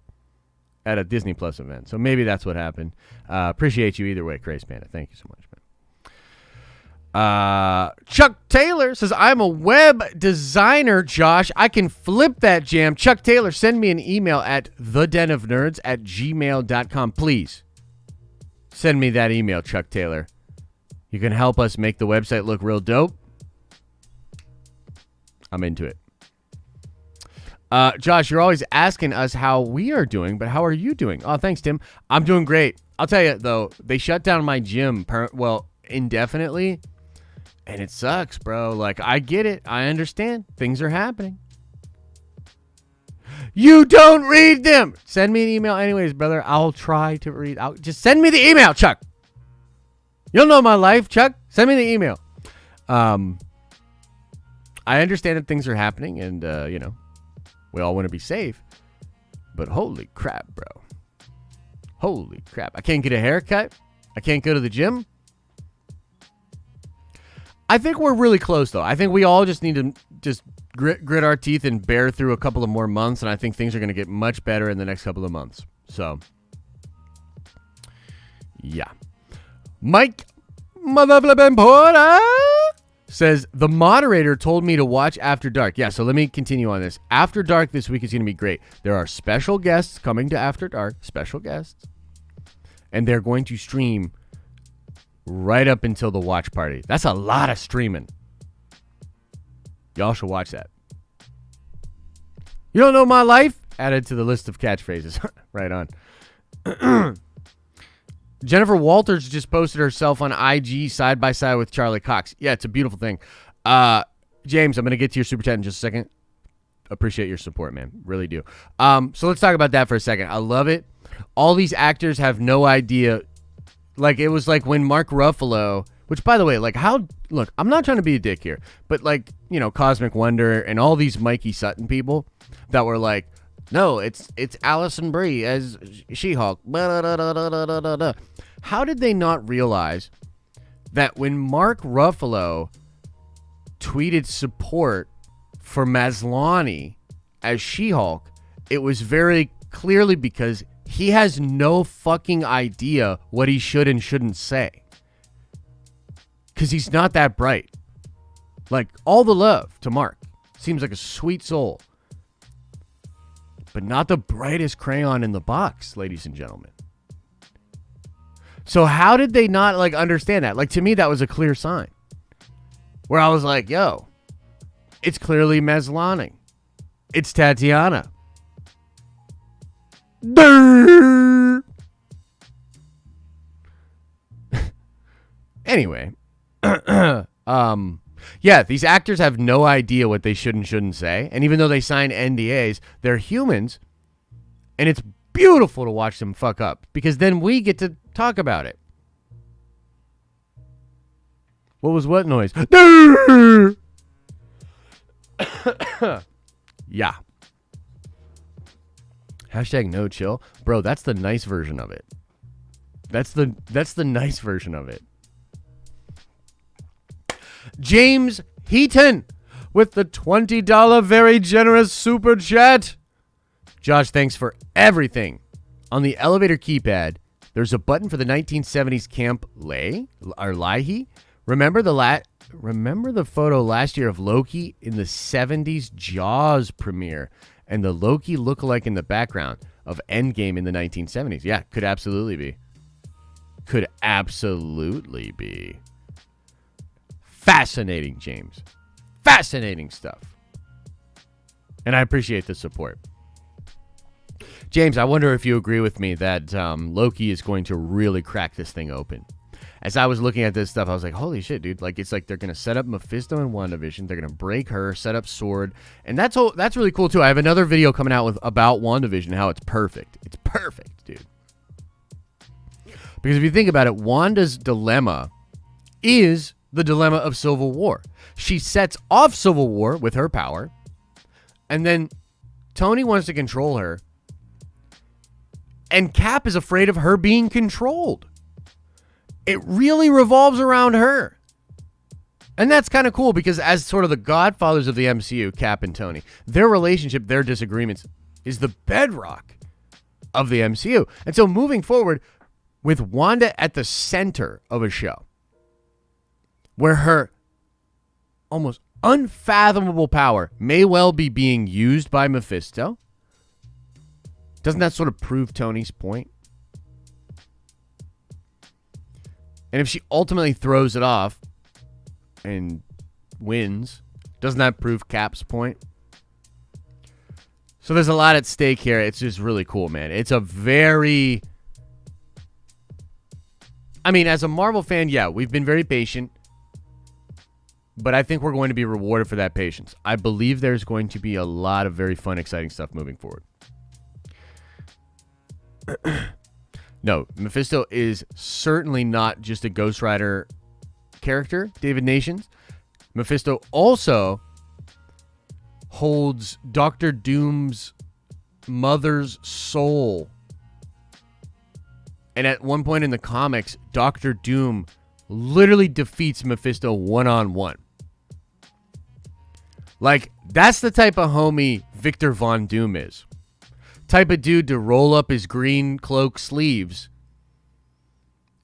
At a Disney Plus event. So maybe that's what happened. Appreciate you either way, Crazy Panda. Thank you so much, man. Chuck Taylor says, I'm a web designer, Josh. I can flip that jam. Chuck Taylor, send me an email at thedenofnerds@gmail.com. Please send me that email, Chuck Taylor. You can help us make the website look real dope. I'm into it. Josh, you're always asking us how we are doing, but how are you doing? Oh, thanks, Tim. I'm doing great. I'll tell you, though, they shut down my gym, indefinitely, and it sucks, bro. Like, I get it. I understand. Things are happening. You don't read them. Send me an email anyways, brother. I'll try to read. Just send me the email, Chuck. You'll know my life, Chuck. Send me the email. I understand that things are happening, and, you know, we all want to be safe, but holy crap, bro. Holy crap. I can't get a haircut. I can't go to the gym. I think we're really close, though. I think we all just need to just grit our teeth and bear through a couple of more months, and I think things are going to get much better in the next couple of months. So, yeah. Mike Motherflippin' Porter says, the moderator told me to watch After Dark. Yeah, so let me continue on this. After Dark this week is going to be great. There are special guests coming to After Dark. Special guests. And they're going to stream right up until the watch party. That's a lot of streaming. Y'all should watch that. You don't know my life? Added to the list of catchphrases. Right on. Jennifer Walters just posted herself on IG side by side with Charlie Cox. Yeah, it's a beautiful thing. James, I'm going to get to your super chat in just a second. Appreciate your support, man. Really do. So let's talk about that for a second. I love it. All these actors have no idea. Like, it was like when Mark Ruffalo, which, by the way, like, look, I'm not trying to be a dick here, but, like, you know, Cosmic Wonder and all these Mikey Sutton people that were like, no, it's Allison Brie as She-Hulk. How did they not realize that when Mark Ruffalo tweeted support for Maslany as She-Hulk, it was very clearly because he has no fucking idea what he should and shouldn't say. Because he's not that bright. Like, all the love to Mark. Seems like a sweet soul. But not the brightest crayon in the box, ladies and gentlemen. So how did they not, like, understand that? Like, to me, that was a clear sign. Where I was like, yo, it's clearly Maslany. It's Tatiana. Anyway. Yeah, these actors have no idea what they should and shouldn't say. And even though they sign NDAs, they're humans. And it's beautiful to watch them fuck up. Because then we get to talk about it. What was what noise? Yeah. Hashtag no chill. Bro, that's the nice version of it. That's the nice version of it. James Heaton with the $20 very generous super chat. Josh, thanks for everything. On the elevator keypad, there's a button for the 1970s Camp Leahy. Remember the photo last year of Loki in the 70s Jaws premiere and the Loki lookalike in the background of Endgame in the 1970s? Yeah, could absolutely be. Could absolutely be. Fascinating, James. Fascinating stuff. And I appreciate the support. James, I wonder if you agree with me that Loki is going to really crack this thing open. As I was looking at this stuff, I was like, holy shit, dude. Like, it's like they're going to set up Mephisto in WandaVision. They're going to break her, set up Sword. And that's really cool, too. I have another video coming out about WandaVision, how it's perfect. It's perfect, dude. Because if you think about it, Wanda's dilemma is the dilemma of Civil War. She sets off Civil War with her power, and then Tony wants to control her, and Cap is afraid of her being controlled. It really revolves around her. And that's kind of cool because as sort of the godfathers of the MCU, Cap and Tony, their relationship, their disagreements is the bedrock of the MCU. And so moving forward with Wanda at the center of a show where her almost unfathomable power may well be being used by Mephisto, doesn't that sort of prove Tony's point? And if she ultimately throws it off and wins, doesn't that prove Cap's point? So there's a lot at stake here. It's just really cool, man. It's a very... I mean, as a Marvel fan, yeah, we've been very patient. But I think we're going to be rewarded for that patience. I believe there's going to be a lot of very fun, exciting stuff moving forward. No, Mephisto is certainly not just a Ghost Rider character, David Nations. Mephisto also holds Doctor Doom's mother's soul. And at one point in the comics, Doctor Doom literally defeats Mephisto one-on-one. Like, that's the type of homie Victor Von Doom is. Type of dude to roll up his green cloak sleeves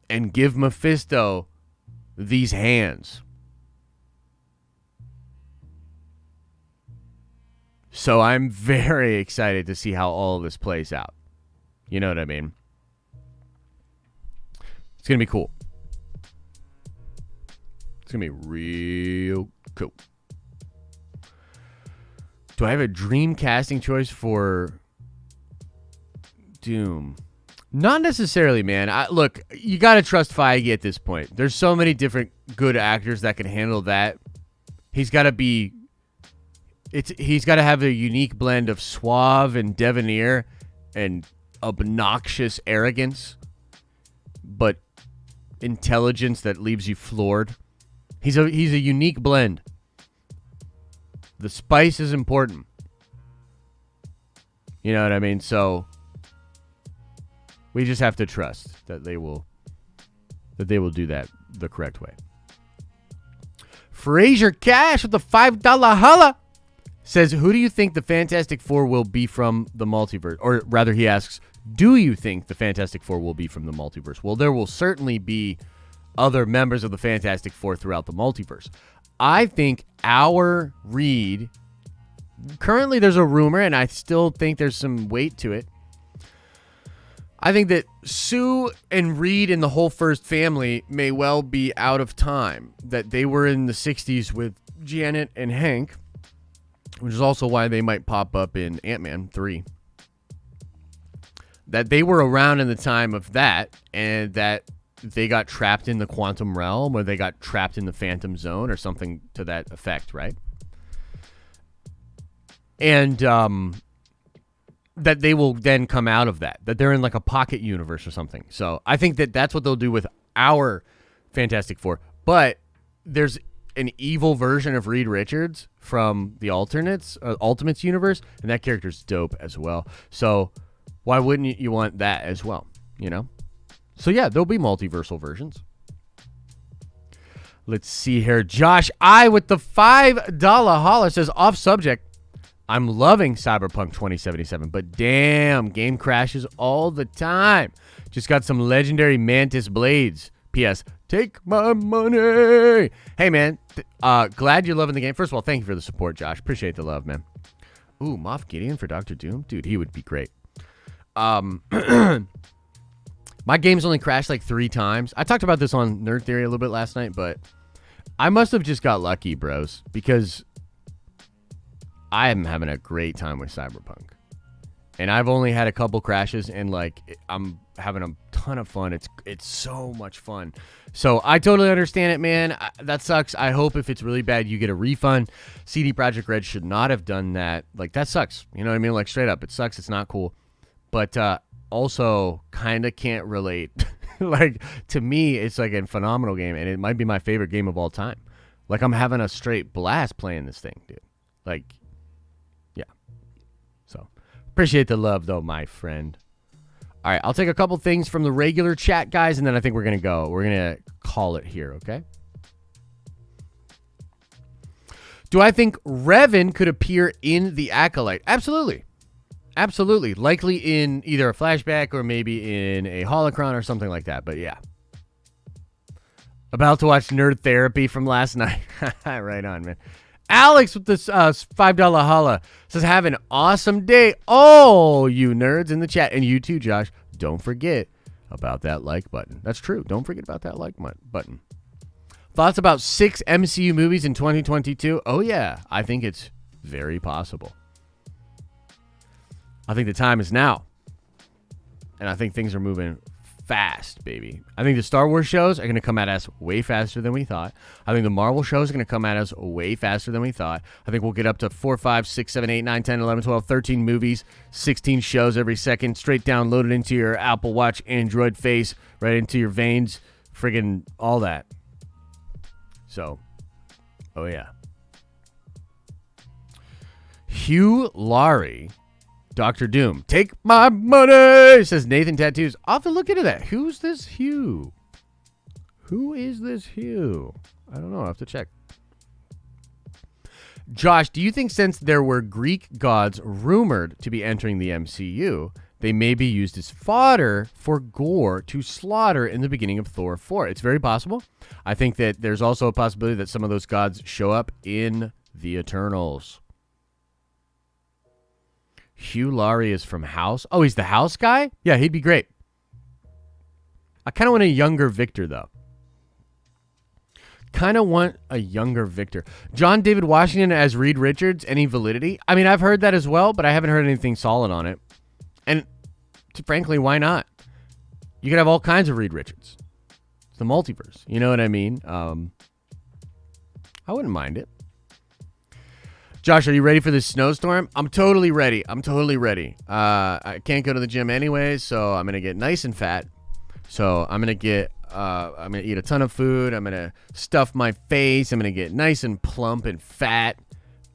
and give Mephisto these hands. So I'm very excited to see how all of this plays out. You know what I mean? It's going to be cool. It's going to be real cool. Do I have a dream casting choice for Doom? Not necessarily, man. Look, you got to trust Feige at this point. There's so many different good actors that can handle that. He's got to be... He's got to have a unique blend of suave and debonair and obnoxious arrogance, but intelligence that leaves you floored. He's a unique blend. The spice is important. You know what I mean? So we just have to trust that they will do that the correct way. Fraser Cash with the $5 holla says, who do you think the Fantastic Four will be from the multiverse? Or rather, he asks, do you think the Fantastic Four will be from the multiverse? Well, there will certainly be other members of the Fantastic Four throughout the multiverse. I think our Reed, currently there's a rumor, and I still think there's some weight to it. I think that Sue and Reed and the whole first family may well be out of time. That they were in the 60s with Janet and Hank, which is also why they might pop up in Ant-Man 3. That they were around in the time of that, and that they got trapped in the quantum realm, or they got trapped in the phantom zone, or something to that effect, right? And that they will then come out of that they're in like a pocket universe or something. So I think that that's what they'll do with our Fantastic Four. But there's an evil version of Reed Richards from the Ultimates universe, and that character's dope as well. So why wouldn't you want that as well, you know? So yeah, there'll be multiversal versions. Let's see here. Josh I with the $5 holler says, off subject, I'm loving Cyberpunk 2077, but damn, game crashes all the time. Just got some legendary Mantis blades. P.S. Take my money. Hey, man. Glad you're loving the game. First of all, thank you for the support, Josh. Appreciate the love, man. Ooh, Moff Gideon for Dr. Doom? Dude, he would be great. My game's only crashed like 3 times. I talked about this on Nerd Theory a little bit last night, but I must have just got lucky, bros, because I am having a great time with Cyberpunk. And I've only had a couple crashes, and like I'm having a ton of fun. It's so much fun. So I totally understand it, man. That sucks. I hope if it's really bad, you get a refund. CD Projekt Red should not have done that. Like, that sucks. You know what I mean? Like, straight up, it sucks. It's not cool. But also kind of can't relate. Like, to me, it's like a phenomenal game, and it might be my favorite game of all time. Like, I'm having a straight blast playing this thing, dude. Like, yeah. So, appreciate the love, though, my friend. All right, I'll take a couple things from the regular chat, guys, and then I think we're going to go. We're going to call it here, okay? Do I think Revan could appear in The Acolyte? Absolutely. Absolutely. Likely in either a flashback or maybe in a holocron or something like that, but yeah. About to watch Nerd Therapy from last night. Right on, man. Alex with this $5 holla says, have an awesome day. Oh, you nerds in the chat. And you too, Josh. Don't forget about that like button. That's true. Don't forget about that like button. Thoughts about 6 MCU movies in 2022? Oh, yeah. I think it's very possible. I think the time is now. And I think things are moving fast, baby. I think the Star Wars shows are going to come at us way faster than we thought. I think the Marvel shows are going to come at us way faster than we thought. I think we'll get up to 4, 5, 6, 7, 8, 9, 10, 11, 12, 13 movies, 16 shows every second, straight downloaded into your Apple Watch Android face, right into your veins, friggin' all that. So, oh yeah. Hugh Laurie, Dr. Doom, take my money, says Nathan Tattoos. I'll have to look into that. Who's this Hugh? Who is this Hugh? I don't know. I'll have to check. Josh, do you think since there were Greek gods rumored to be entering the MCU, they may be used as fodder for Gore to slaughter in the beginning of Thor 4? It's very possible. I think that there's also a possibility that some of those gods show up in the Eternals. Hugh Laurie is from House. Oh, he's the House guy? Yeah, he'd be great. I kind of want a younger Victor, though. Kind of want a younger Victor. John David Washington as Reed Richards, any validity? I mean, I've heard that as well, but I haven't heard anything solid on it. And frankly, why not? You could have all kinds of Reed Richards. It's the multiverse. You know what I mean? I wouldn't mind it. Josh, are you ready for this snowstorm? I'm totally ready. I can't go to the gym anyway, so I'm going to get nice and fat. So I'm going to eat a ton of food. I'm going to stuff my face. I'm going to get nice and plump and fat.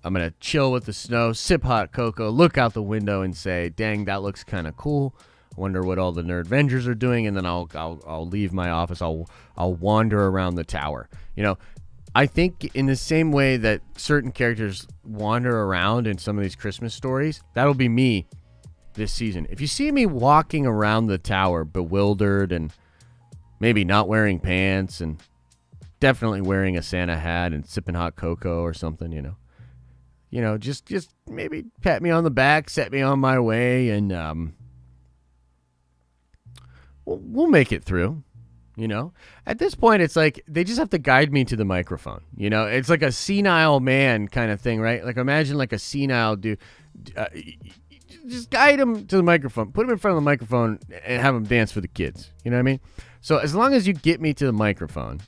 I'm going to chill with the snow, sip hot cocoa, look out the window and say, dang, that looks kind of cool. I wonder what all the Nerdvengers are doing. And then I'll leave my office. I'll wander around the tower. You know, I think in the same way that certain characters wander around in some of these Christmas stories, that'll be me this season. If you see me walking around the tower bewildered and maybe not wearing pants and definitely wearing a Santa hat and sipping hot cocoa or something, you know. Just maybe pat me on the back, set me on my way, and we'll make it through, you know. At this point, it's like they just have to guide me to the microphone, you know. It's like a senile man kind of thing, right? Like imagine like a senile dude. Just guide him to the microphone, put him in front of the microphone, and have him dance for the kids. You know what I mean? So as long as you get me to the microphone,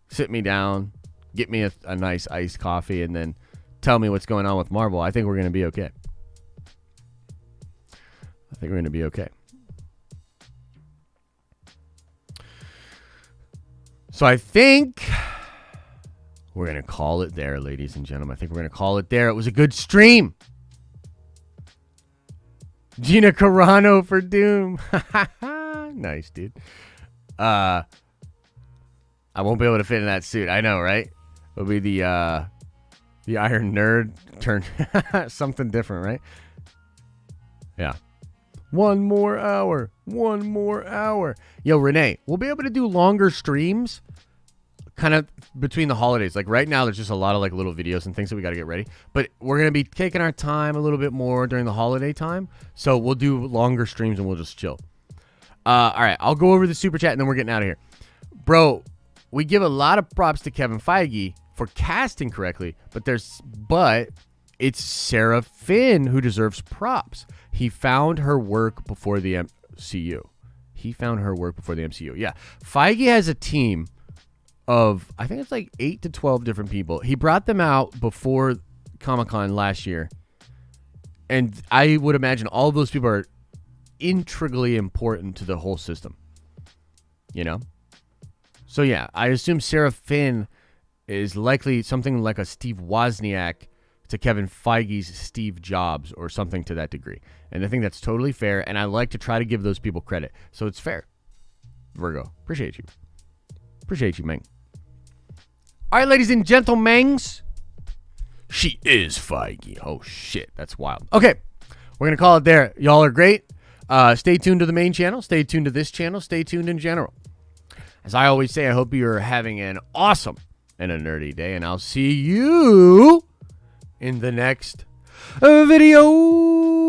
sit me down, get me a nice iced coffee, and then tell me what's going on with Marvel, I think we're going to be okay. So I think we're going to call it there, ladies and gentlemen. I think we're going to call it there. It was a good stream. Gina Carano for Doom. Nice, dude. I won't be able to fit in that suit. I know, right? It'll be the Iron Nerd turn something different, right? Yeah. One more hour. Yo, Renee, we'll be able to do longer streams kind of between the holidays. Like right now, there's just a lot of like little videos and things that we got to get ready. But we're going to be taking our time a little bit more during the holiday time. So we'll do longer streams and we'll just chill. All right, I'll go over the super chat and then we're getting out of here. Bro, we give a lot of props to Kevin Feige for casting correctly, but it's Sarah Finn who deserves props. He found her work before the MCU. Yeah. Feige has a team of, I think it's like 8 to 12 different people. He brought them out before Comic-Con last year. And I would imagine all of those people are integrally important to the whole system. You know? So yeah, I assume Sarah Finn is likely something like a Steve Wozniak to Kevin Feige's Steve Jobs or something to that degree. And I think that's totally fair, and I like to try to give those people credit. So it's fair. Virgo, appreciate you, man. All right, ladies and gentlemen. She is Feige. Oh, shit. That's wild. Okay, we're going to call it there. Y'all are great. Stay tuned to the main channel. Stay tuned to this channel. Stay tuned in general. As I always say, I hope you're having an awesome and a nerdy day, and I'll see you in the next video.